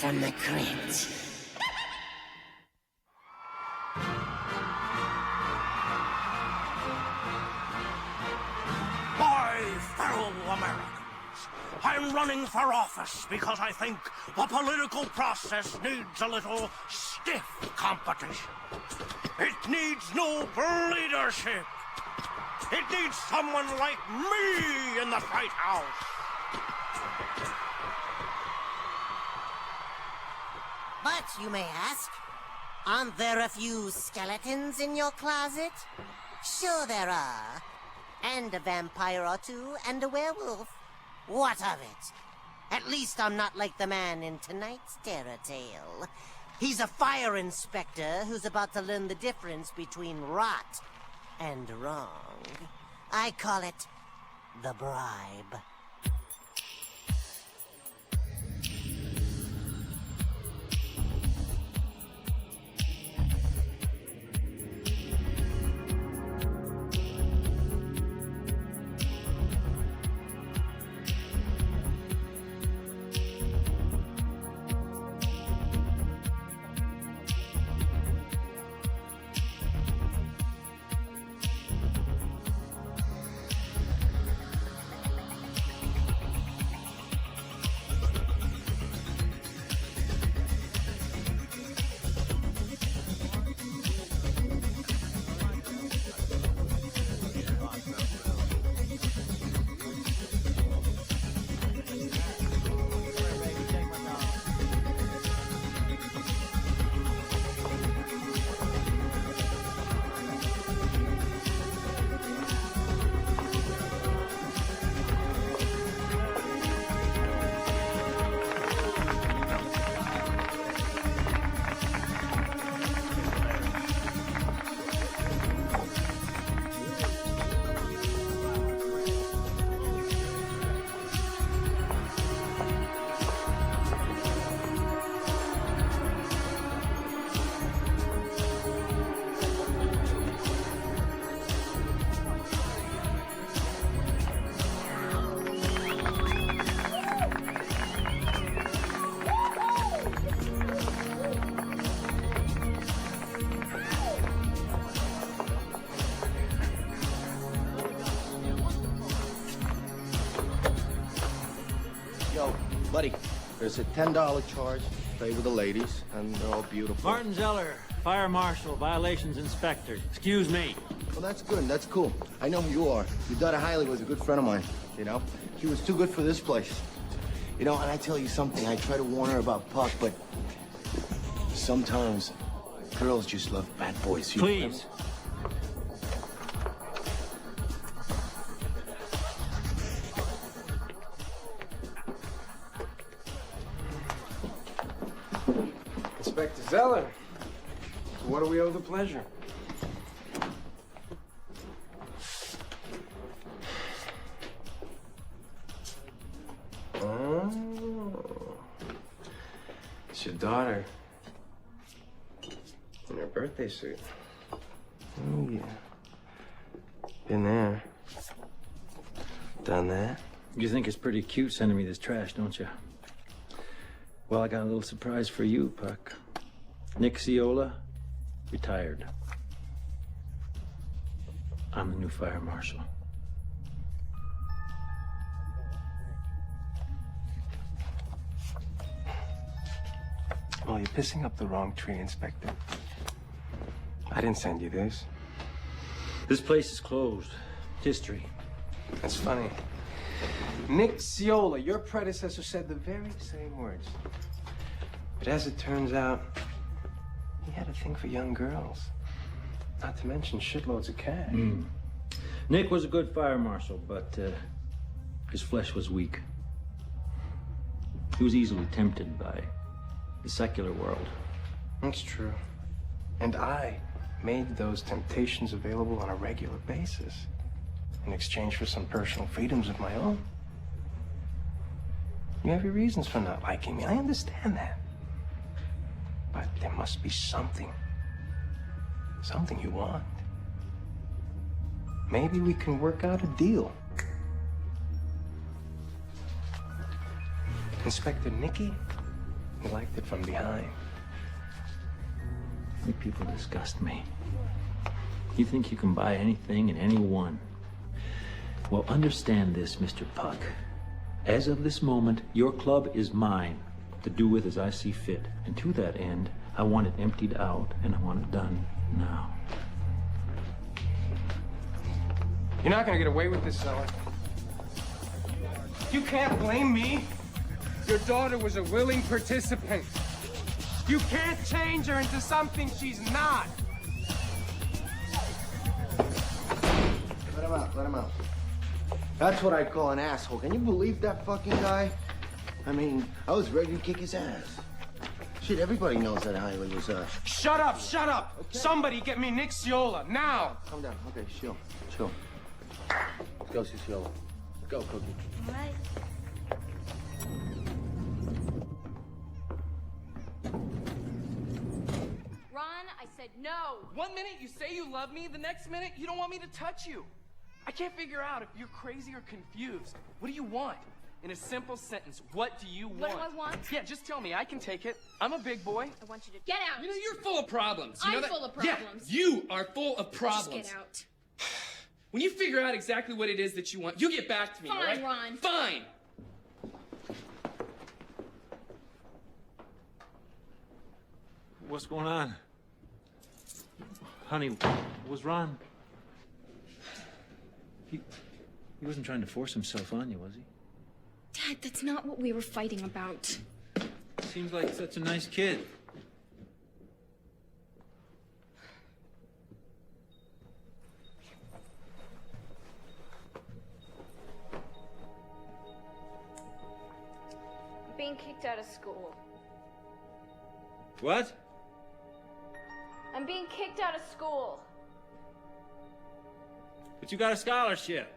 from the crypt. My fellow Americans, I'm running for office because I think the political process needs a little stiff competition. It needs noble leadership. It needs someone like me in the White House. But, you may ask, aren't there a few skeletons in your closet? Sure there are. And a vampire or two, and a werewolf. What of it? At least I'm not like the man in tonight's terror tale. He's a fire inspector who's about to learn the difference between rot and wrong. I call it the bribe. Yo, buddy, there's a $10 charge. Play with the ladies, and they're all beautiful. Martin Zeller, Fire Marshal, Violations Inspector. Excuse me. Well, that's good. That's cool. I know who you are. Your daughter Hailey was a good friend of mine, you know? She was too good for this place. You know, and I tell you something, I try to warn her about Puck, but sometimes girls just love bad boys. Please. Inspector Zeller, what do we owe the pleasure? Oh, it's your daughter in her birthday suit. Oh, yeah. Been there. Done that. You think it's pretty cute sending me this trash, don't you? Well, I got a little surprise for you, Puck. Nick Ciola, retired. I'm the new fire marshal. Well, you're pissing up the wrong tree, Inspector. I didn't send you this. This place is closed. History. That's funny. Nick Ciola, your predecessor, said the very same words. But as it turns out, he had a thing for young girls. Not to mention shitloads of cash. Nick was a good fire marshal, but his flesh was weak. He was easily tempted by the secular world. That's true. And I made those temptations available on a regular basis in exchange for some personal freedoms of my own. You have your reasons for not liking me. I understand that. But there must be something. Something you want. Maybe we can work out a deal. Inspector Nicky He liked it from behind. You people disgust me. You think you can buy anything and anyone. Well, understand this, Mr. Puck. As of this moment, your club is mine, to do with as I see fit. And to that end, I want it emptied out, and I want it done now. You're not gonna get away with this, Zeller. You can't blame me. Your daughter was a willing participant. You can't change her into something she's not. Let him out, let him out. That's what I call an asshole. Can you believe that fucking guy? I mean, I was ready to kick his ass. Shit, everybody knows that Hiley was, Shut up, shut up! Okay. Somebody get me Nick Ciola, now! Calm down. Okay, chill. Let's go, Ciciola. Go, Cookie. All right. Ron, I said no. 1 minute you say you love me, the next minute you don't want me to touch you. I can't figure out if you're crazy or confused. What do you want? In a simple sentence, what do you want? What do I want? Yeah, just tell me. I can take it. I'm a big boy. I want you to get out. You know, you're full of problems. You know I'm that? full of problems. Yeah, you are full of problems. Just get out. When you figure out exactly what it is that you want, you get back to me, Fine, all right? Ron. Fine. What's going on? Honey, was Ron... He wasn't trying to force himself on you, was he? Dad, that's not what we were fighting about. Seems like such a nice kid. I'm being kicked out of school. What? I'm being kicked out of school. But you got a scholarship.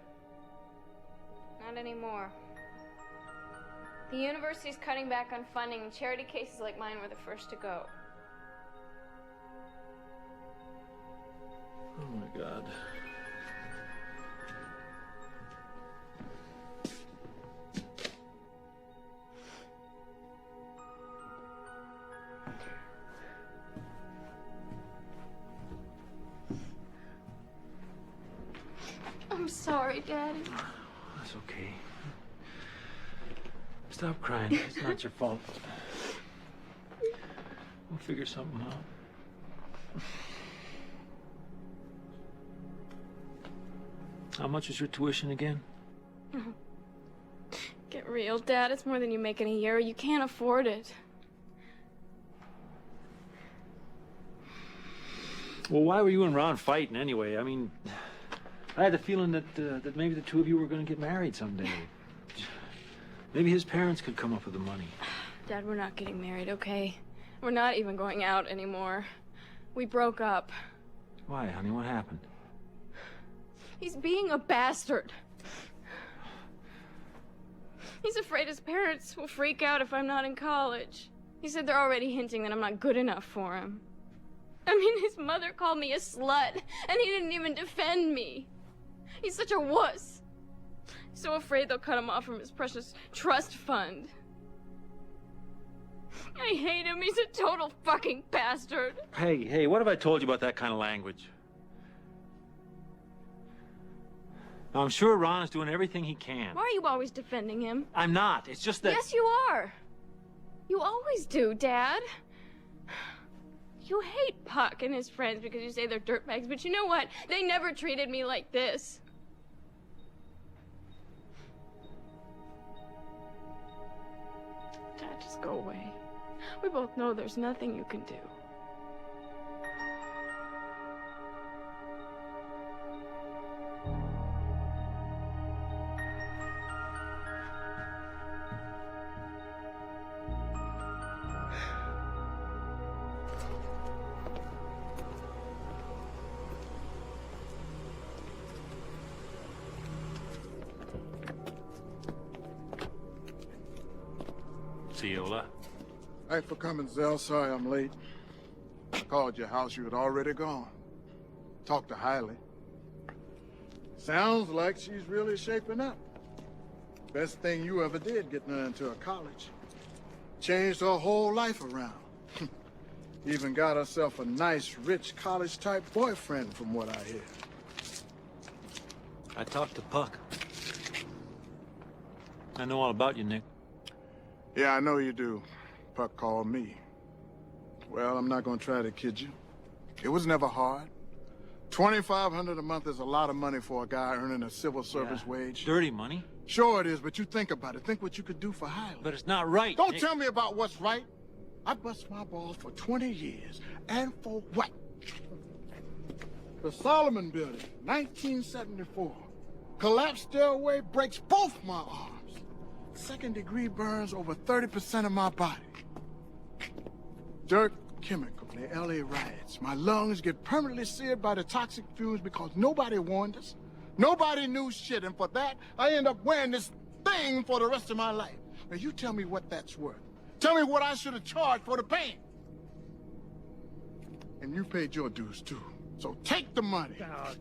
Not anymore. The university's cutting back on funding, and charity cases like mine were the first to go. Oh my God. I'm sorry, Daddy. That's okay. Stop crying. It's not your fault. We'll figure something out. How much is your tuition again? Get real, Dad. It's more than you make in a year. You can't afford it. Well, why were you and Ron fighting anyway? I mean, I had the feeling that that maybe the two of you were going to get married someday. Maybe his parents could come up with the money. Dad, we're not getting married, okay? We're not even going out anymore. We broke up. Why, honey? What happened? He's being a bastard. He's afraid his parents will freak out if I'm not in college. He said they're already hinting that I'm not good enough for him. I mean, his mother called me a slut, and he didn't even defend me. He's such a wuss. So afraid they'll cut him off from his precious trust fund. I hate him. He's a total fucking bastard. Hey, what have I told you about that kind of language? Now, I'm sure Ron is doing everything he can. Why are you always defending him? I'm not. It's just that... Yes, you are. You always do, Dad. You hate Puck and his friends because you say they're dirtbags, but you know what? They never treated me like this. Dad, just go away. We both know there's nothing you can do. Ciola. Thanks for coming, Zell. Sorry I'm late. I called your house. You had already gone. Talked to Hiley. Sounds like she's really shaping up. Best thing you ever did, getting her into a college. Changed her whole life around. Even got herself a nice, rich, college-type boyfriend, from what I hear. I talked to Puck. I know all about you, Nick. Yeah, I know you do. Puck called me. Well, I'm not gonna try to kid you. It was never hard. $2,500 a month is a lot of money for a guy earning a civil service wage. Dirty money? Sure it is, but you think about it. Think what you could do for Highland. But it's not right. Don't Nick. tell me about what's right. I bust my balls for 20 years. And for what? The Solomon Building, 1974. Collapsed stairway breaks both my arms. Second-degree burns over 30% of my body. Dirt chemical, the LA riots. My lungs get permanently seared by the toxic fumes because nobody warned us. Nobody knew shit, and for that, I end up wearing this thing for the rest of my life. Now, you tell me what that's worth. Tell me what I should have charged for the pain. And you paid your dues, too. So take the money.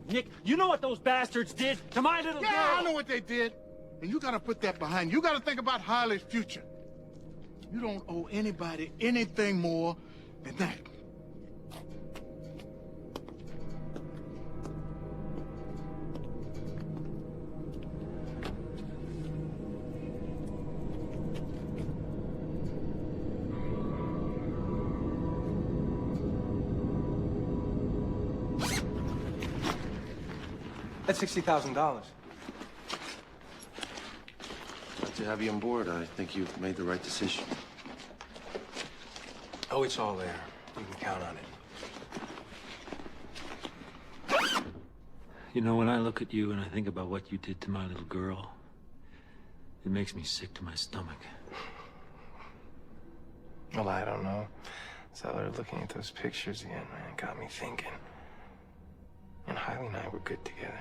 Nick, you know what those bastards did to my little girl? Yeah, I know what they did. And you gotta put that behind you. You gotta think about Harley's future. You don't owe anybody anything more than that. That's $60,000. Glad to have you on board. I think you've made the right decision. Oh, it's all there. You can count on it. You know, when I look at you and I think about what you did to my little girl, it makes me sick to my stomach. Well, I don't know. Zeller, looking at those pictures again, man, it got me thinking. And Hailey and I were good together.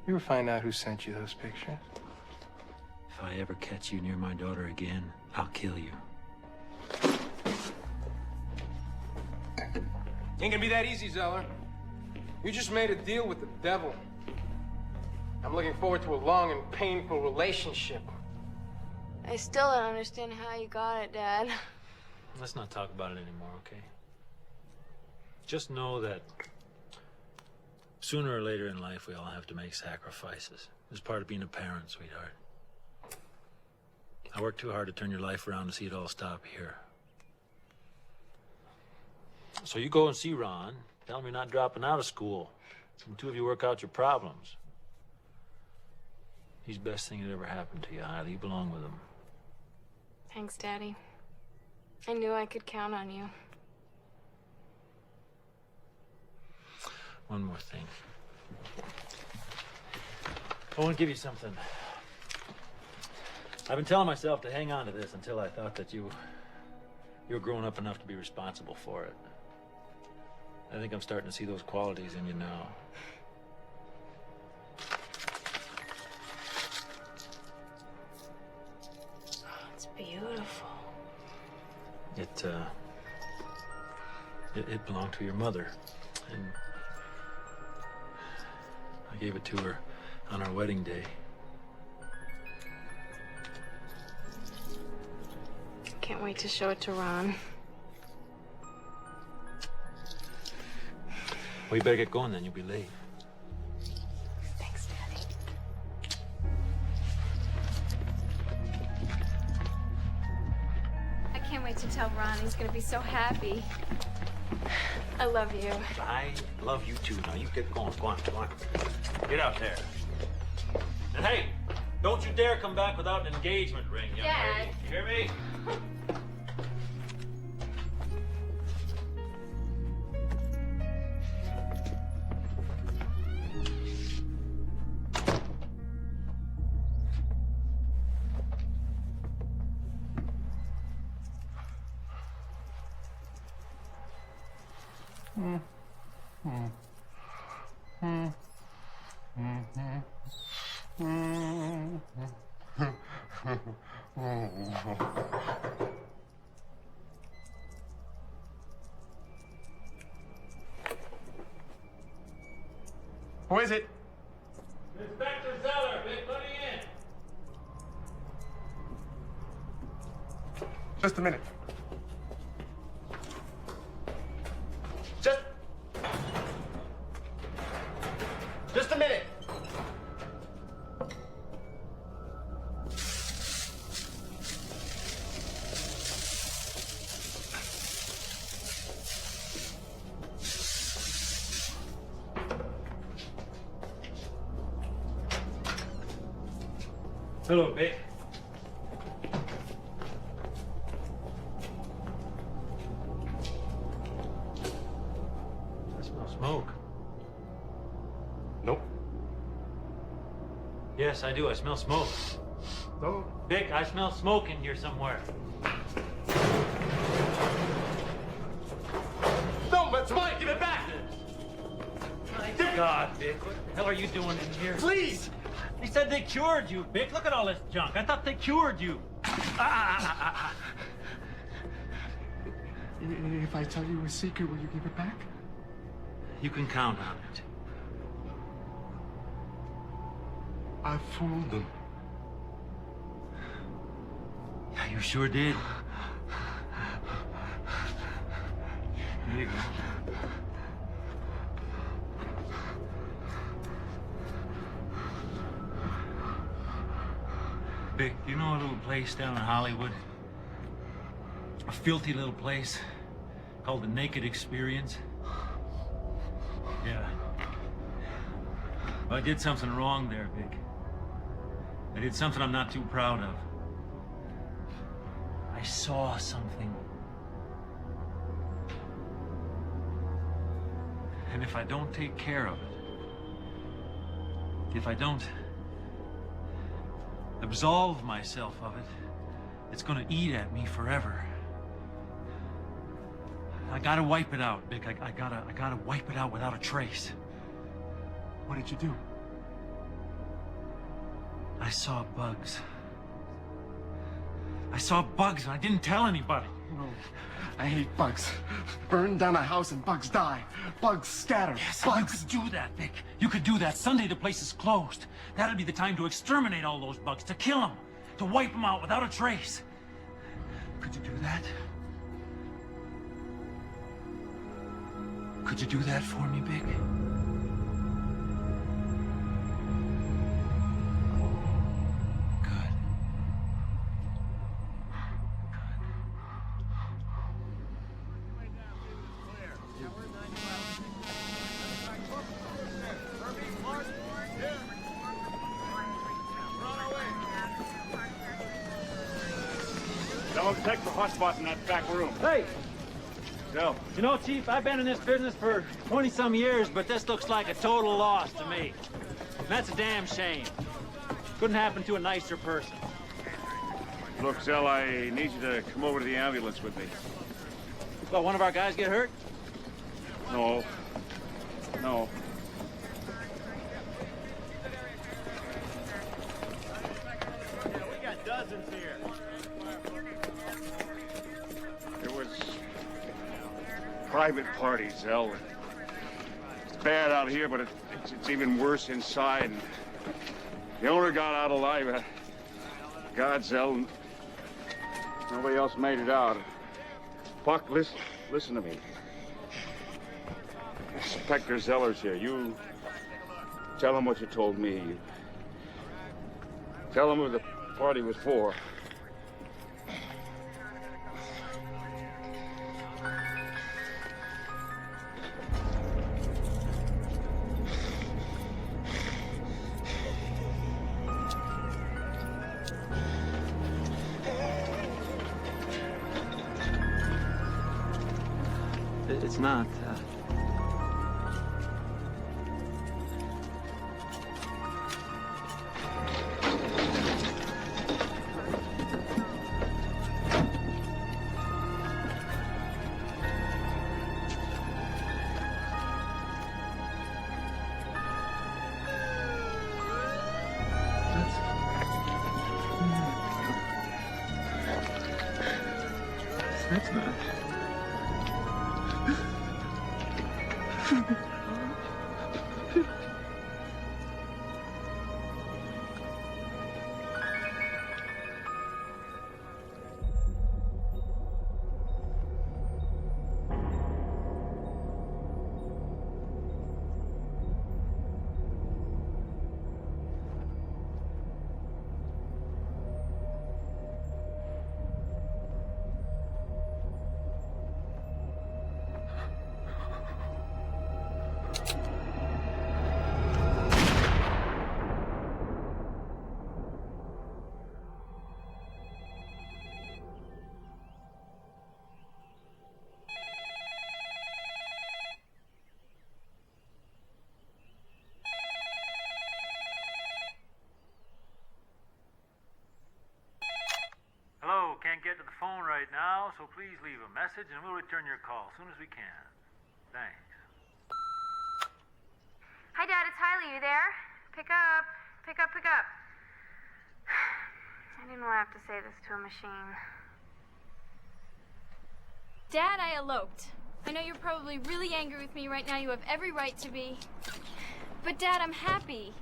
You ever find out who sent you those pictures? If I ever catch you near my daughter again, I'll kill you. Ain't gonna be that easy, Zeller. You just made a deal with the devil. I'm looking forward to a long and painful relationship. I still don't understand how you got it, Dad. Let's not talk about it anymore, okay? Just know that sooner or later in life, we all have to make sacrifices. It's part of being a parent, sweetheart. I worked too hard to turn your life around to see it all stop here. So you go and see Ron. Tell him you're not dropping out of school. And the two of you work out your problems. He's the best thing that ever happened to you, Hailey. You belong with him. Thanks, Daddy. I knew I could count on you. One more thing. I want to give you something. I've been telling myself to hang on to this until I thought that you were grown up enough to be responsible for it. I think I'm starting to see those qualities in you now. Oh, it's beautiful. It belonged to your mother, and I gave it to her on our wedding day. Can't wait to show it to Ron. Well, you better get going then. You'll be late. Thanks, Daddy. I can't wait to tell Ron. He's gonna be so happy. I love you. I love you too. Now you get going. Go on, go on. Get out there. And hey, don't you dare come back without an engagement ring, young lady. You hear me? Who is it? Inspector Zeller, big money in. Just a minute. Just a minute. Hello, Vic. I smell smoke. Nope. Yes, I do. I smell smoke. No. Vic, I smell smoke in here somewhere. No, that's mine. Give it back. My God, Vic, what the hell are you doing in here? Please. They said they cured you, Vic. Look at all this junk. I thought they cured you. If I tell you a secret, will you give it back? You can count on it. I fooled them. Yeah, you sure did. Here you go. Vic, do you know a little place down in Hollywood? A filthy little place called the Naked Experience? Yeah. Well, I did something wrong there, Vic. I did something I'm not too proud of. I saw something. And if I don't take care of it, if I don't absolve myself of it, it's gonna eat at me forever. I gotta wipe it out, Vic. I gotta wipe it out without a trace. What did you do? I saw bugs. I saw bugs and I didn't tell anybody. No, I hate bugs. Burn down a house and bugs die. Bugs scatter. Yes, bugs. you could do that, Vic. You could do that. Sunday the place is closed. That'll be the time to exterminate all those bugs, to kill them, to wipe them out without a trace. Could you do that? Could you do that for me, Vic? Good. Don't take the hotspot in that back room. Hey! Go. You know, Chief, I've been in this business for 20-some years, but this looks like a total loss to me. And that's a damn shame. Couldn't happen to a nicer person. Look, Zell, I need you to come over to the ambulance with me. Well, one of our guys get hurt? No. No. We got dozens here. There was private parties, Zell. It's bad out here, but it's even worse inside. The owner got out alive. God, Zell. Nobody else made it out. Buck, listen to me. Inspector Zeller's here. You tell him what you told me. Tell him who the party was for. It's not. That's not. right now, so please leave a message and we'll return your call as soon as we can. Thanks. Hi, Dad, it's Hailey. You there? Pick up. Pick up, pick up. I didn't want to have to say this to a machine. Dad, I eloped. I know you're probably really angry with me right now. You have every right to be. But, Dad, I'm happy.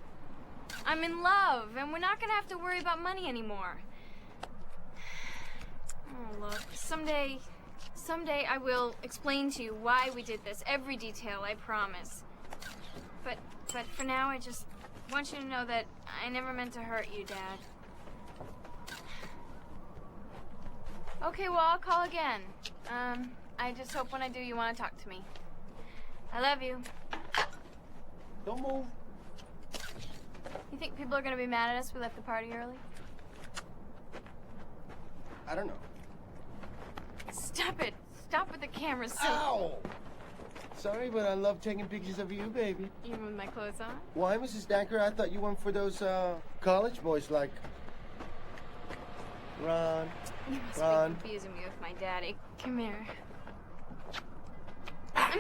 I'm in love, and we're not going to have to worry about money anymore. Oh, look, someday I will explain to you why we did this. Every detail, I promise. But for now, I just want you to know that I never meant to hurt you, Dad. Okay, well, I'll call again. I just hope when I do, you want to talk to me. I love you. Don't move. You think people are going to be mad at us we left the party early? I don't know. Stop it. Stop with the cameras. Ow! Sorry, but I love taking pictures of you, baby. Even with my clothes on? Why, Mrs. Dacker? I thought you went for those, college boys like Ron. You must Ron. be confusing me with my daddy. Come here. Why,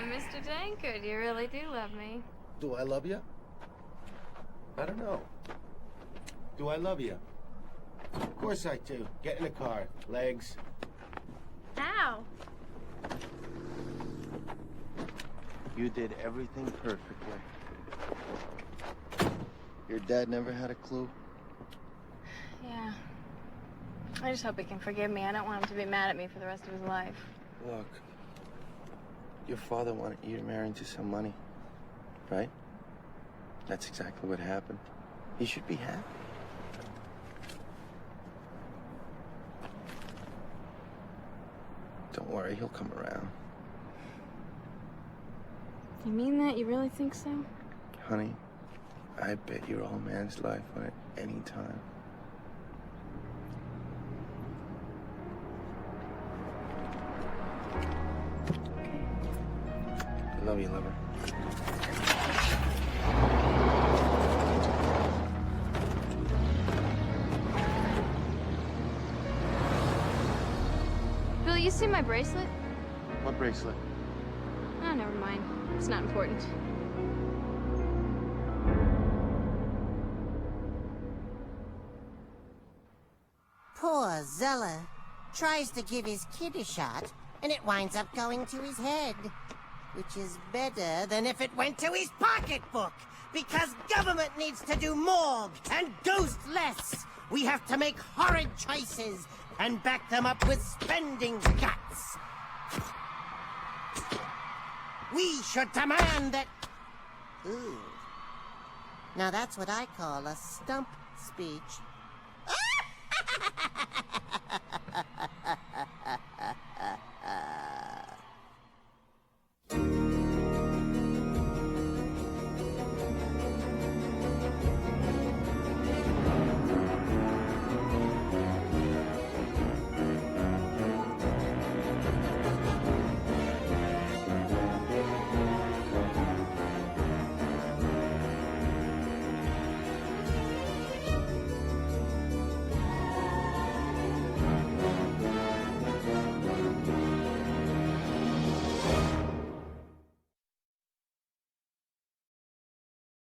Mr. Dankard, you really do love me. Do I love you? I don't know. Do I love you? Of course I do. Get in the car. Legs. Ow. You did everything perfectly. Your dad never had a clue? Yeah. I just hope he can forgive me. I don't want him to be mad at me for the rest of his life. Look, your father wanted you to marry into some money, right? That's exactly what happened. You should be happy. Don't worry, he'll come around. You mean that? You really think so? Honey, I bet your old man's life on it any time. I love you, lover. Bill, you see my bracelet? What bracelet? Oh, never mind. It's not important. Poor Zeller tries to give his kid a shot, and it winds up going to his head. Which is better than if it went to his pocketbook, because government needs to do more and ghost less. We have to make horrid choices and back them up with spending cuts. We should demand that... Ooh. Now that's what I call a stump speech.